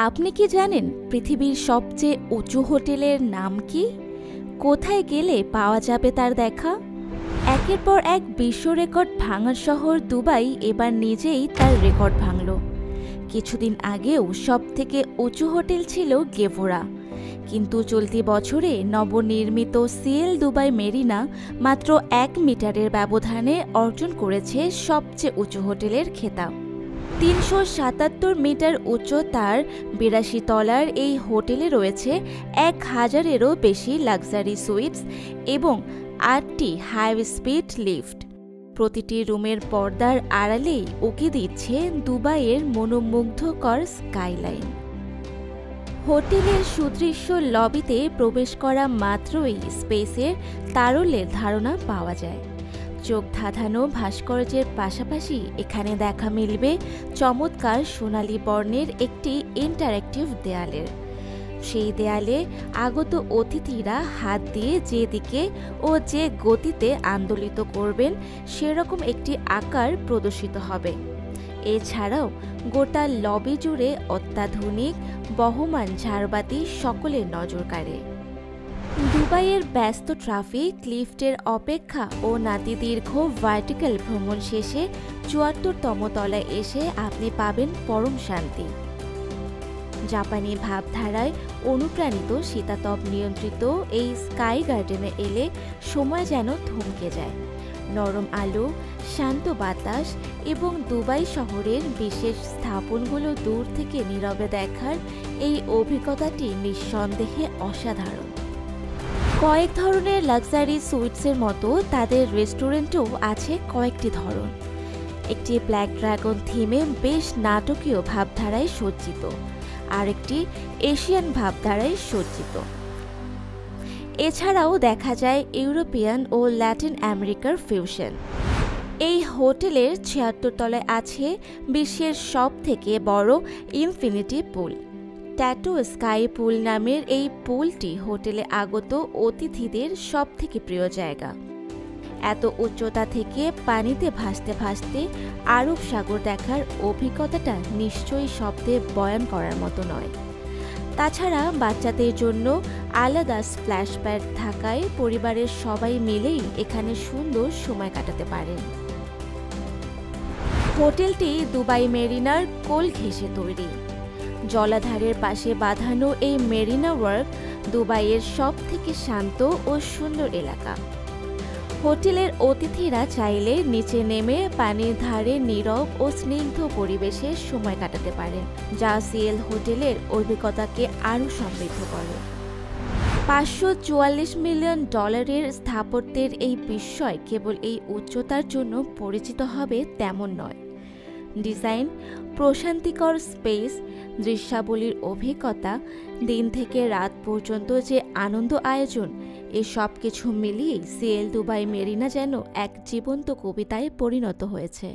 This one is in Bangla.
আপনি কি জানেন পৃথিবীর সবচেয়ে উঁচু হোটেলের নাম কি? কোথায় গেলে পাওয়া যাবে তার দেখা? একের পর এক বিশ্ব রেকর্ড ভাঙার শহর দুবাই এবার নিজেই তার রেকর্ড ভাঙল। কিছুদিন আগেও সবথেকে উঁচু হোটেল ছিল গেভোরা, কিন্তু চলতি বছরে নবনির্মিত সিএল দুবাই মেরিনা মাত্র 1 মিটারের ব্যবধানে অর্জন করেছে সবচেয়ে উঁচু হোটেলের খেতাব। 377 মিটার উচ্চতার 82 তলার এই হোটেলে রয়েছে 1000-এরও বেশি লাক্সারি সুইটস এবং 8টি হাই স্পিড লিফট। প্রতিটি রুমের পর্দার আড়ালেই উকি দিচ্ছে দুবাইয়ের মনোমুগ্ধকর স্কাইলাইন। হোটেলের সুদৃশ্য লবিতে প্রবেশ করা মাত্রই স্পেসের তারল্যের ধারণা পাওয়া যায়। চোখ ধাঁধানো ভাস্কর্যের পাশাপাশি এখানে দেখা মিলবে চমৎকার সোনালী বর্ণের একটি ইন্টারঅ্যাক্টিভ দেয়ালের। সেই দেয়ালে আগত অতিথিরা হাত দিয়ে যেদিকে ও যে গতিতে আন্দোলিত করবেন সেরকম একটি আকার প্রদর্শিত হবে। এছাড়াও গোটা লবি জুড়ে অত্যাধুনিক বহমান ঝাড়বাতি সকলের নজর কাড়ে। দুবাইয়ের ব্যস্ত ট্রাফিক, লিফটের অপেক্ষা ও নাতিদীর্ঘ ভার্টিক্যাল ভ্রমণ শেষে ৭৪তম তলায় এসে আপনি পাবেন পরম শান্তি। জাপানি ভাবধারায় অনুপ্রাণিত শীতাতপ নিয়ন্ত্রিত এই স্কাই গার্ডেনে এলে সময় যেন থমকে যায়। নরম আলো, শান্ত বাতাস এবং দুবাই শহরের বিশেষ স্থাপনগুলো দূর থেকে নীরবে দেখার এই অভিজ্ঞতাটি নিঃসন্দেহে অসাধারণ। কয়েক ধরনের লাক্সারি সুইটসের মতো তাদের রেস্টুরেন্টেও আছে কয়েকটি ধরন। একটি ব্ল্যাক ড্রাগন থিমে বেশ নাটকীয় ভাবধারায় সজ্জিত, আরেকটি এশিয়ান ভাবধারায় সজ্জিত। এছাড়াও দেখা যায় ইউরোপিয়ান ও ল্যাটিন আমেরিকার ফিউশন। এই হোটেলের ৭৬ তলায় আছে বিশ্বের সবথেকে বড় ইনফিনিটি পুল। ট্যাটু স্কাই পুল নামের এই পুলটি হোটেলে আগত অতিথিদের সবথেকে প্রিয় জায়গা। এত উচ্চতা থেকে পানিতে ভাসতে ভাসতে আরব সাগর দেখার অভিজ্ঞতাটা নিশ্চয়ই শব্দে বয়ান করার মতো নয়। তাছাড়া বাচ্চাদের জন্য আলাদা স্প্ল্যাশ প্যাড থাকায় পরিবারের সবাই মিলেই এখানে সুন্দর সময় কাটাতে পারেন। হোটেলটি দুবাই মেরিনার কোল ঘেঁষে তৈরি। জলাধারের পাশে বাঁধানো এই মেরিনা ওয়ার্ক দুবাইয়ের সবথেকে শান্ত ও সুন্দর এলাকা। হোটেলের অতিথিরা চাইলে নিচে নেমে পানির ধারে নীরব ও স্নিগ্ধ পরিবেশে সময় কাটাতে পারেন, যা সিএল হোটেলের অভিজ্ঞতাকে আরও সমৃদ্ধ করে। $544 মিলিয়ন স্থাপত্যের এই বিস্ময় কেবল এই উচ্চতার জন্য পরিচিত হবে তেমন নয়। ডিজাইন, প্রশান্তিকর স্পেস, দৃশ্যাবলীর অভিজ্ঞতা, দিন থেকে রাত পর্যন্ত যে আনন্দ আয়োজন, এই সব কিছু মিলিয়ে সিএল দুবাই মেরিনা যেন এক জীবন্ত কবিতায় পরিণত হয়েছে।